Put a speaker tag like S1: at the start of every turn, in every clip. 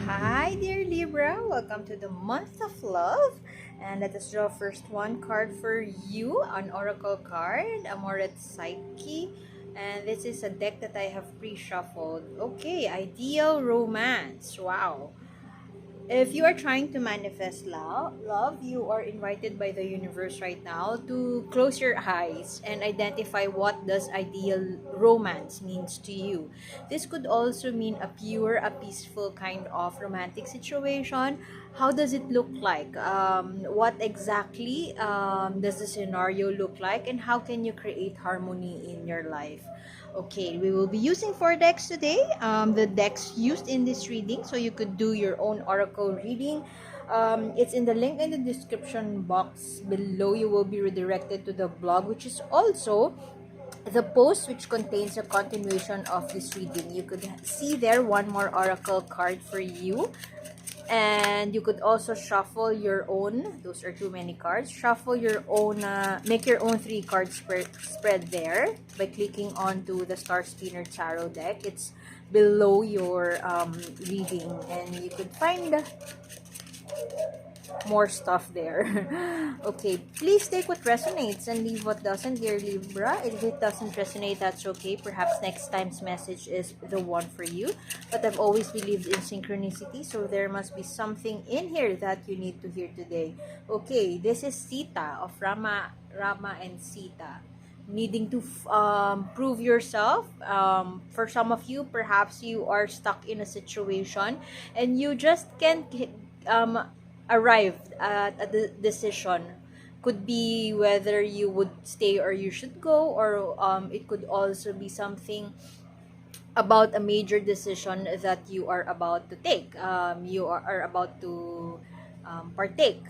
S1: Hi, dear Libra. Welcome to the month of love. And let us draw first one card for you, an oracle card, Amoret Psyche. And this is a deck that I have pre-shuffled. Okay, ideal romance. Wow. If you are trying to manifest love, you are invited by the universe right now to close your eyes and identify what does ideal romance means to you. This could also mean a pure, a peaceful kind of romantic situation. How does it look like? What exactly does the scenario look like? And how can you create harmony in your life? Okay, we will be using four decks today. The decks used in this reading, so you could do your own oracle reading. It's in the link in the description box below. You will be redirected to the blog, which is also the post which contains a continuation of this reading. You could see there one more oracle card for you, and you could also shuffle your own. Those are too many cards. Shuffle your own, make your own 3 card spread there by clicking onto the Star Spinner Tarot deck. It's below your reading, and you could find more stuff there. Okay, please take what resonates and leave what doesn't, dear Libra. If it doesn't resonate, that's okay. Perhaps next time's message is the one for you. But I've always believed in synchronicity, so there must be something in here that you need to hear today. Okay, this is Sita of Rama and Sita. Needing to prove yourself. For some of you, perhaps you are stuck in a situation and you just can't arrived at a decision. Could be whether you would stay or you should go, or it could also be something about a major decision that you are about to take. You are about to partake.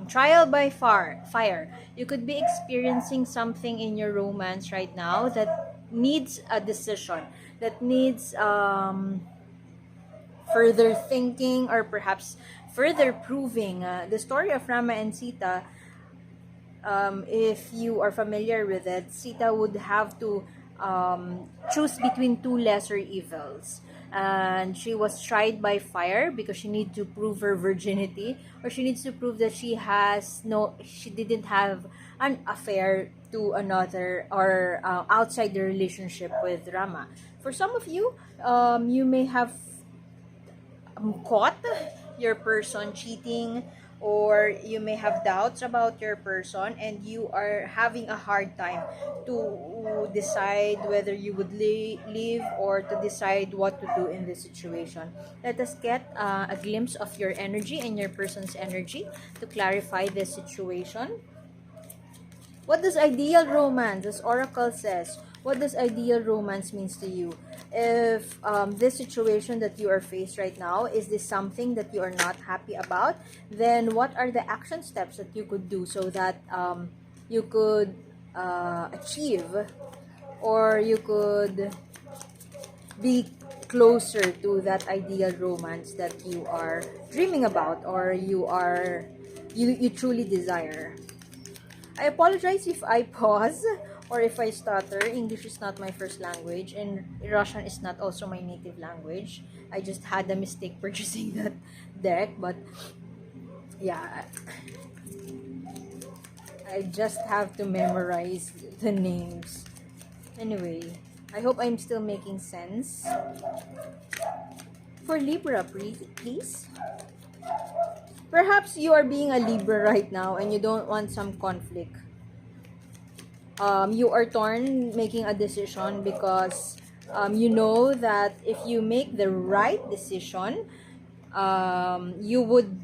S1: Trial by fire. You could be experiencing something in your romance right now that needs a decision, that needs further thinking, or perhaps further proving. The story of Rama and Sita, if you are familiar with it, Sita would have to choose between 2 lesser evils. And she was tried by fire because she needs to prove her virginity, or she needs to prove that she didn't have an affair to another, or outside the relationship with Rama. For some of you, you may have caught your person cheating, or you may have doubts about your person and you are having a hard time to decide whether you would leave, or to decide what to do in this situation. Let us get a glimpse of your energy and your person's energy to clarify this situation. What does ideal romance, as Oracle says, what does ideal romance means to you? If this situation that you are faced right now, is this something that you are not happy about, then what are the action steps that you could do so that you could achieve, or you could be closer to that ideal romance that you are dreaming about, or you truly desire? I apologize if I pause or if I stutter. English is not my first language, and Russian is not also my native language. I just had a mistake purchasing that deck, but yeah, I just have to memorize the names. Anyway, I hope I'm still making sense. For Libra, please. Perhaps you are being a Libra right now and you don't want some conflict. You are torn making a decision because you know that if you make the right decision, you would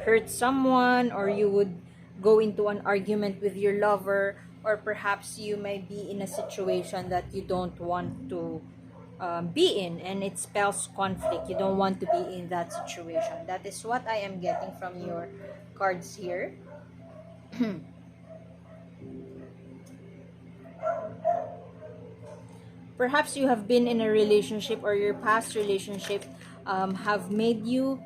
S1: hurt someone, or you would go into an argument with your lover, or perhaps you may be in a situation that you don't want to be in, and it spells conflict. You don't want to be in that situation. That is what I am getting from your cards here. Perhaps you have been in a relationship, or your past relationship has made you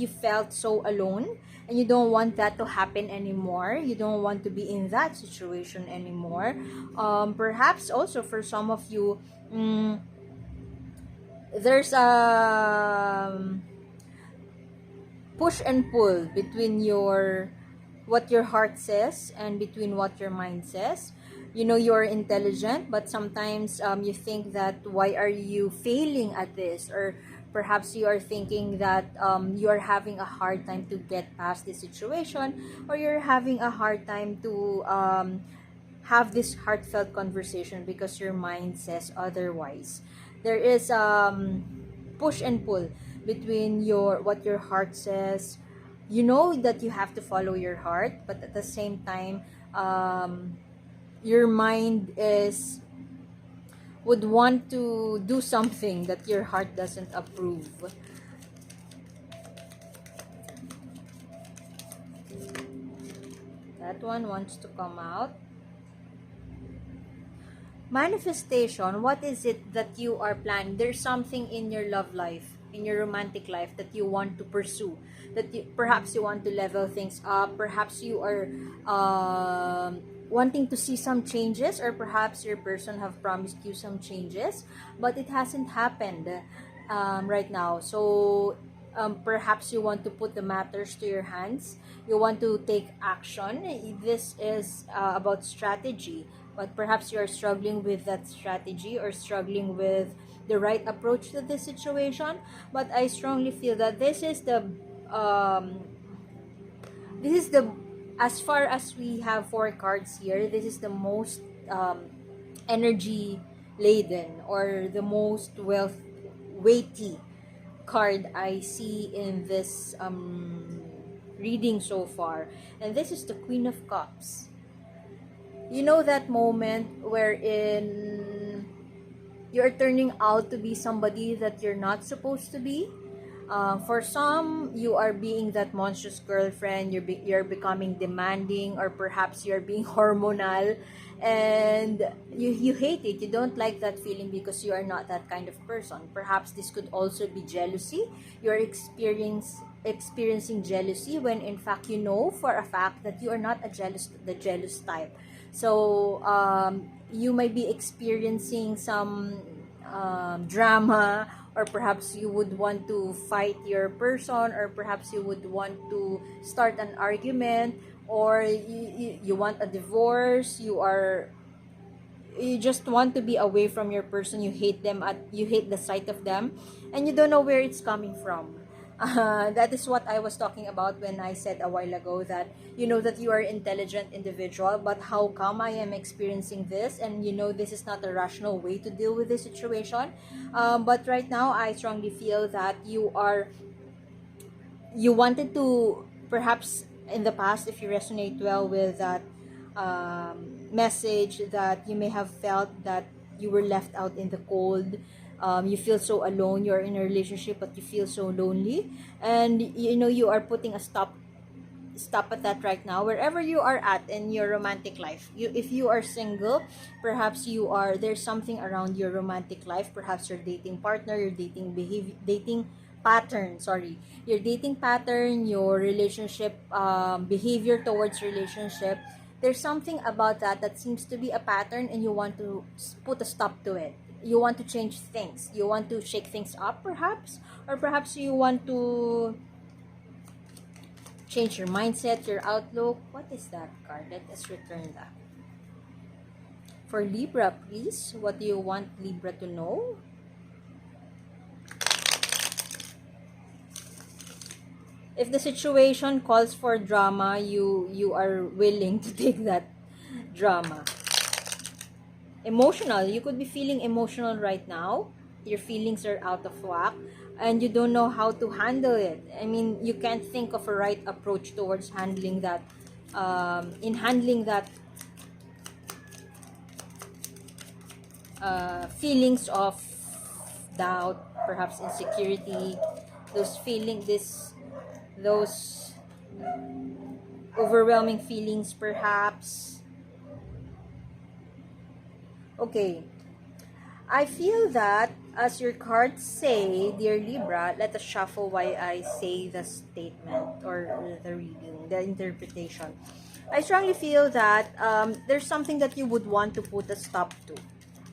S1: felt so alone, and you don't want that to happen anymore. You don't want to be in that situation anymore. Perhaps also for some of you, there's push and pull between what your heart says and between what your mind says. You know you're intelligent, but sometimes you think that why are you failing at this, or perhaps you are thinking that you are having a hard time to get past this situation, or you're having a hard time to have this heartfelt conversation because your mind says otherwise. There is push and pull between what your heart says. You know that you have to follow your heart, but at the same time, your mind would want to do something that your heart doesn't approve. That one wants to come out. Manifestation, what is it that you are planning? There's something in your love life, in your romantic life, that you want to pursue, that perhaps you want to level things up, perhaps you are wanting to see some changes, or perhaps your person have promised you some changes, but it hasn't happened right now. So perhaps you want to put the matters to your hands, you want to take action. This is about strategy, but perhaps you are struggling with that strategy, or struggling with the right approach to this situation. But I strongly feel that this is the as far as we have 4 cards here, this is the most energy laden, or the most weighty card I see in this reading so far, and this is the Queen of Cups. You know that moment wherein you're turning out to be somebody that you're not supposed to be. For some, you are being that monstrous girlfriend, you're becoming demanding, or perhaps you're being hormonal, and you hate it. You don't like that feeling because you are not that kind of person. Perhaps this could also be jealousy. You're experiencing jealousy, when in fact you know for a fact that you are not the jealous type. So you might be experiencing some drama, or perhaps you would want to fight your person, or perhaps you would want to start an argument, or you want a divorce. You just want to be away from your person. You hate the sight of them, and you don't know where it's coming from. That is what I was talking about when I said a while ago that you know that you are an intelligent individual, but how come I am experiencing this? And you know this is not a rational way to deal with this situation. But right now, I strongly feel that you wanted to, perhaps in the past, if you resonate well with that message, that you may have felt that you were left out in the cold. You feel so alone. You're in a relationship, but you feel so lonely, and you know you are putting a stop at that right now, wherever you are at in your romantic life. If you are single, perhaps there's something around your romantic life. Perhaps your dating partner, your dating pattern, your dating pattern, your relationship behavior towards relationship. There's something about that seems to be a pattern, and you want to put a stop to it. You want to change things. You want to shake things up, perhaps, or perhaps you want to change your mindset, your outlook. What is that card? Let us return that. For Libra, please, what do you want Libra to know? If the situation calls for drama, you are willing to take that drama. Emotional, you could be feeling emotional right now. Your feelings are out of whack, and you don't know how to handle it. I mean, you can't think of a right approach towards handling that. Feelings of doubt, perhaps insecurity, those overwhelming feelings, perhaps. Okay, I feel that, as your cards say, dear Libra, let us shuffle while I say the statement, or the reading, the interpretation. I strongly feel that there's something that you would want to put a stop to.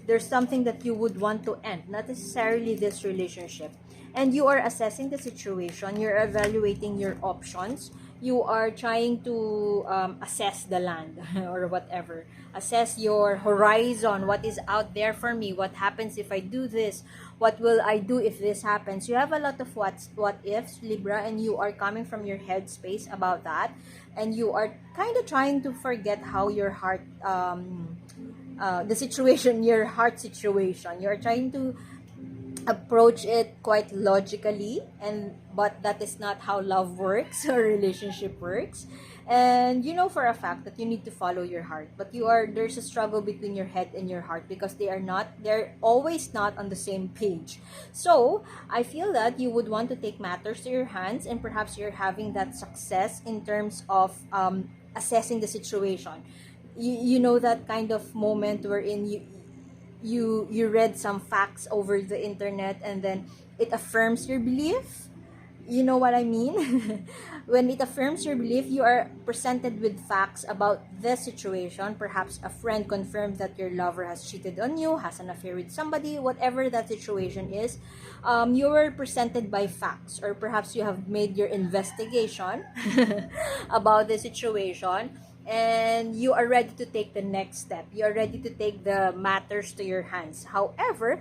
S1: there's something that you would want to end, not necessarily this relationship. And you are assessing the situation, you're evaluating your options, you are trying to assess the land or whatever, assess your horizon, what is out there for me, what happens if I do this, what will I do if this happens. You have a lot of what ifs, Libra, and you are coming from your head space about that, and you are kind of trying to forget how your heart the situation, your heart situation, you're trying to approach it quite logically, and but that is not how love works or relationship works. And you know for a fact that you need to follow your heart, but there's a struggle between your head and your heart because they're always not on the same page. So I feel that you would want to take matters to your hands, and perhaps you're having that success in terms of assessing the situation. You know that kind of moment wherein you read some facts over the internet, and then it affirms your belief. You know what I mean? When it affirms your belief, you are presented with facts about the situation. Perhaps a friend confirmed that your lover has cheated on you, has an affair with somebody, whatever that situation is. You were presented by facts, or perhaps you have made your investigation about the situation, and you are ready to take the next step. You are ready to take the matters to your hands. However,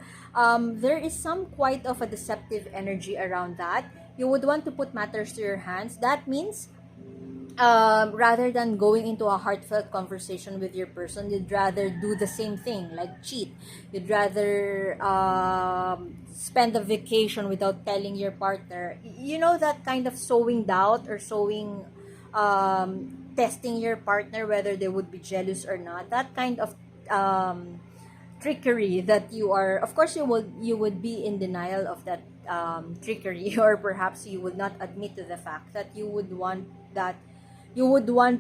S1: there is some quite of a deceptive energy around that. You would want to put matters to your hands. That means rather than going into a heartfelt conversation with your person, you'd rather do the same thing, like cheat. You'd rather spend a vacation without telling your partner. You know, that kind of sowing doubt, or sowing testing your partner whether they would be jealous or not. That kind of trickery that you are, of course you would be in denial of that trickery, or perhaps you would not admit to the fact that you would want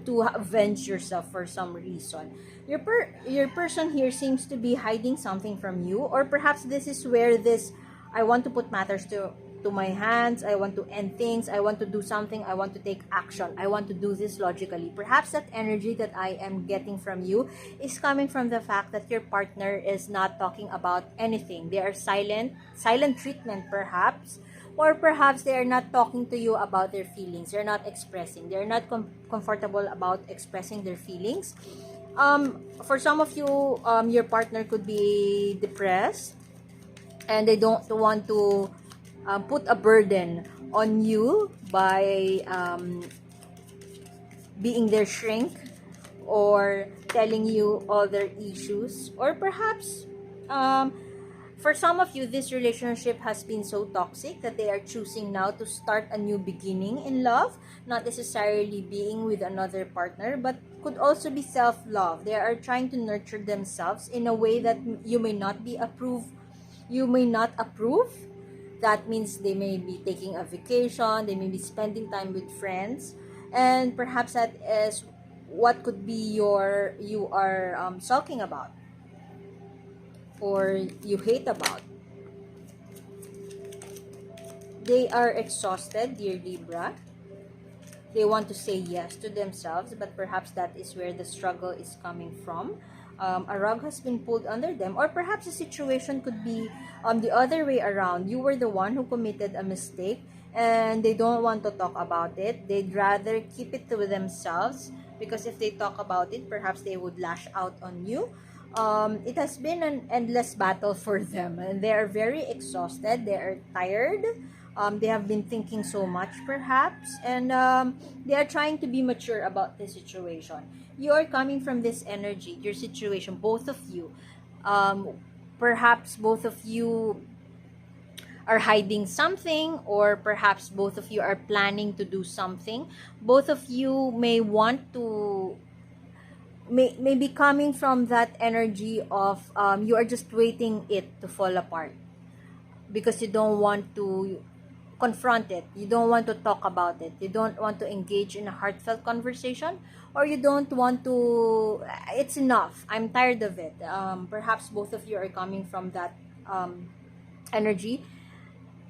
S1: to avenge yourself for some reason. Your person here seems to be hiding something from you, or perhaps this is where this I want to put matters to my hands, I want to end things, I want to do something, I want to take action, I want to do this logically. Perhaps that energy that I am getting from you is coming from the fact that your partner is not talking about anything. They are silent treatment perhaps, or perhaps they are not talking to you about their feelings. They're not expressing, they're not comfortable about expressing their feelings. For some of you, your partner could be depressed, and they don't want to put a burden on you by being their shrink, or telling you all their issues. Or perhaps for some of you, this relationship has been so toxic that they are choosing now to start a new beginning in love, not necessarily being with another partner, but could also be self-love. They are trying to nurture themselves in a way that you may not approve. That means they may be taking a vacation, they may be spending time with friends, and perhaps that is what could be you are sulking about, or you hate about. They are exhausted, dear Libra. They want to say yes to themselves, but perhaps that is where the struggle is coming from. A rug has been pulled under them, or perhaps the situation could be the other way around. You were the one who committed a mistake, and they don't want to talk about it. They'd rather keep it to themselves, because if they talk about it, perhaps they would lash out on you. It has been an endless battle for them, and they are very exhausted. They are tired. They have been thinking so much, perhaps, and they are trying to be mature about the situation. You are coming from this energy, your situation, both of you. Perhaps both of you are hiding something, or perhaps both of you are planning to do something. Both of you may want to, may be coming from that energy of you are just waiting it to fall apart, because you don't want to confront it, you don't want to talk about it, you don't want to engage in a heartfelt conversation, or you don't want to, it's enough, I'm tired of it. Perhaps both of you are coming from that energy,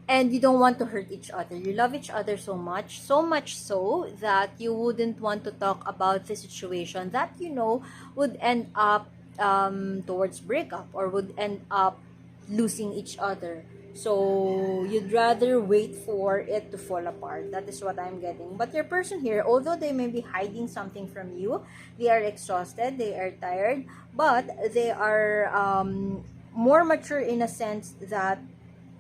S1: and you don't want to hurt each other. You love each other so much so that you wouldn't want to talk about the situation that you know would end up towards breakup, or would end up losing each other. So you'd rather wait for it to fall apart. That is what I'm getting. But your person here, although they may be hiding something from you, they are exhausted, they are tired, but they are more mature in a sense that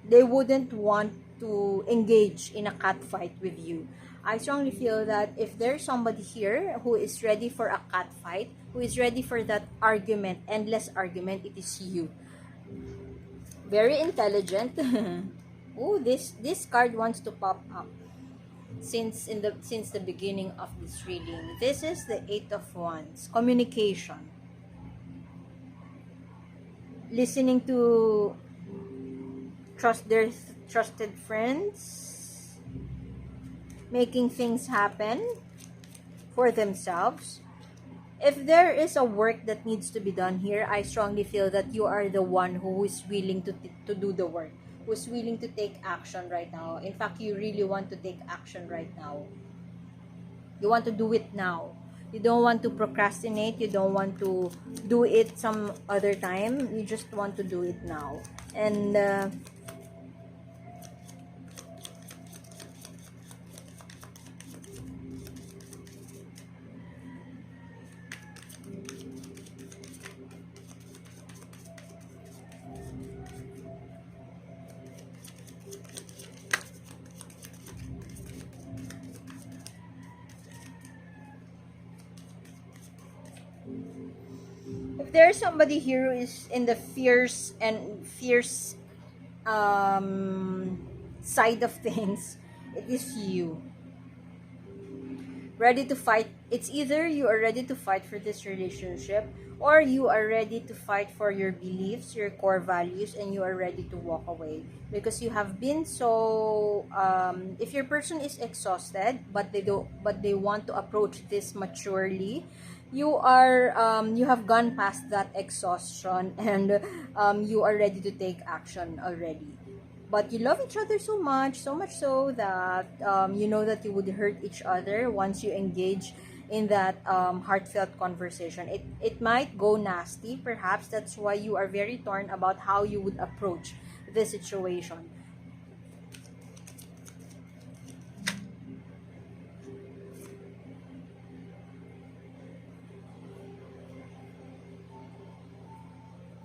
S1: they wouldn't want to engage in a cat fight with you. I strongly feel that if there's somebody here who is ready for a cat fight, who is ready for that argument, endless argument, it is you. Very intelligent. Oh, this card wants to pop up since the beginning of this reading. This is the Eight of Wands. Communication. Listening to their trusted friends, making things happen for themselves. If there is a work that needs to be done here, I strongly feel that you are the one who is willing to do the work, who is willing to take action right now. In fact, you really want to take action right now. You want to do it now. You don't want to procrastinate. You don't want to do it some other time. You just want to do it now. And if there's somebody here who is in the fierce side of things, it is you. Ready to fight. It's either you are ready to fight for this relationship, or you are ready to fight for your beliefs, your core values, and you are ready to walk away. Because you have been so if your person is exhausted, but they want to approach this maturely, you have gone past that exhaustion, and you are ready to take action already. But you love each other so much so that you know that you would hurt each other once you engage in that heartfelt conversation. It might go nasty, perhaps. That's why you are very torn about how you would approach this situation.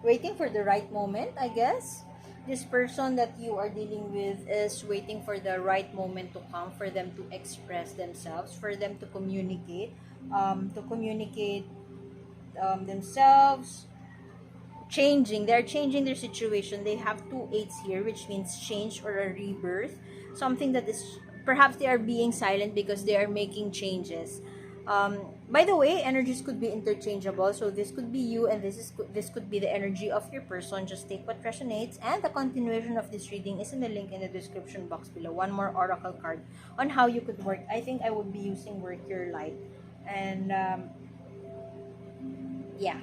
S1: Waiting for the right moment, I guess. This person that you are dealing with is waiting for the right moment to come, for them to express themselves, for them to communicate, themselves. They're changing their situation. They have two eights here, which means change or a rebirth. Something that is, perhaps they are being silent because they are making changes. By the way, energies could be interchangeable, so this could be you, and this could be the energy of your person. Just take what resonates, and the continuation of this reading is in the link in the description box below. One more oracle card on how you could work. I think I would be using Work Your Light, and yeah.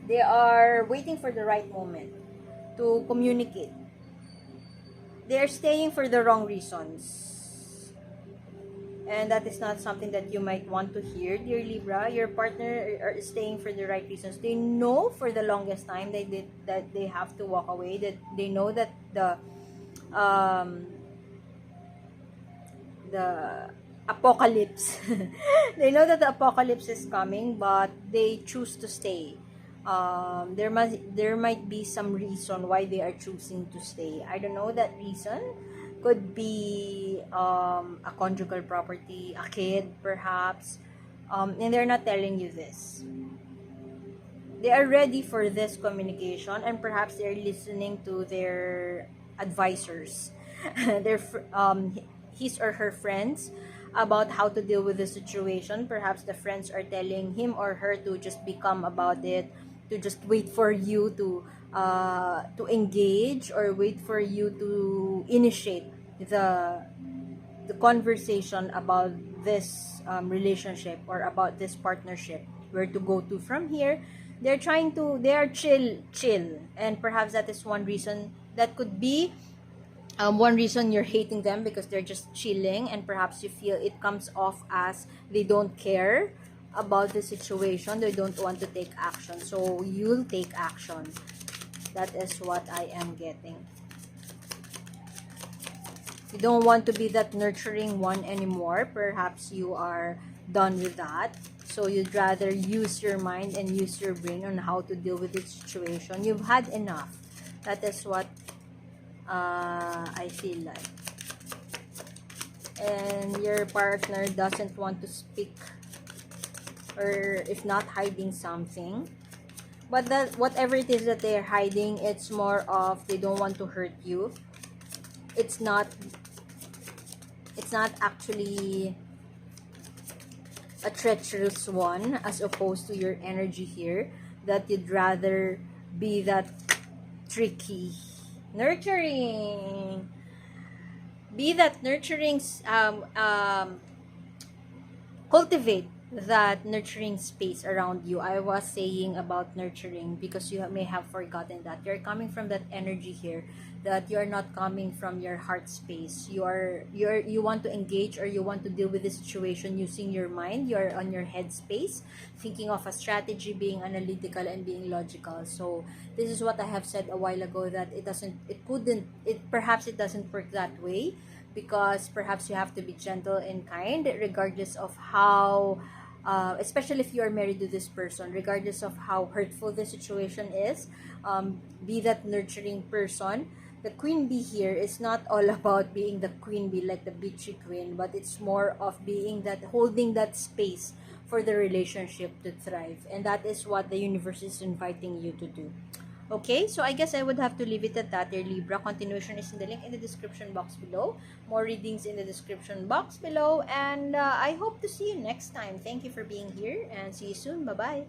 S1: They are waiting for the right moment to communicate. They are staying for the wrong reasons. And that is not something that you might want to hear, dear Libra. Your partner is staying for the right reasons. They know for the longest time that they have to walk away. That they know that the apocalypse. They know that the apocalypse is coming, but they choose to stay. There might be some reason why they are choosing to stay. I don't know that reason. Could be a conjugal property, a kid perhaps, and they're not telling you this. They are ready for this communication, and perhaps they're listening to their advisors, his or her friends, about how to deal with the situation. Perhaps the friends are telling him or her to just become about it, to just wait for you to engage, or wait for you to initiate the conversation about this relationship, or about this partnership, where to go to from here. They are chill, and perhaps that is one reason. That could be one reason you're hating them, because they're just chilling, and perhaps you feel it comes off as they don't care, about the situation. They don't want to take action. So you'll take action. That is what I am getting. You don't want to be that nurturing one anymore. Perhaps you are done with that. So you'd rather use your mind and use your brain on how to deal with the situation. You've had enough. That is what I feel like. And your partner doesn't want to speak, or if not hiding something. But that whatever it is that they're hiding, it's more of they don't want to hurt you. It's not actually a treacherous one, as opposed to your energy here, that you'd rather be that tricky, nurturing, be that nurturing, cultivate that nurturing space around you. I was saying about nurturing because you may have forgotten that you're coming from that energy here, that you're not coming from your heart space. You want to engage, or you want to deal with the situation using your mind. You're on your head space, thinking of a strategy, being analytical and being logical. So this is what I have said a while ago, that perhaps it doesn't work that way, because perhaps you have to be gentle and kind regardless of how especially if you are married to this person, regardless of how hurtful the situation is. Be that nurturing person. The queen bee here is not all about being the queen bee, like the beachy queen, but it's more of being that, holding that space for the relationship to thrive. And that is what the universe is inviting you to do. Okay, so I guess I would have to leave it at that, dear Libra. Continuation is in the link in the description box below. More readings in the description box below. And I hope to see you next time. Thank you for being here, and see you soon. Bye-bye.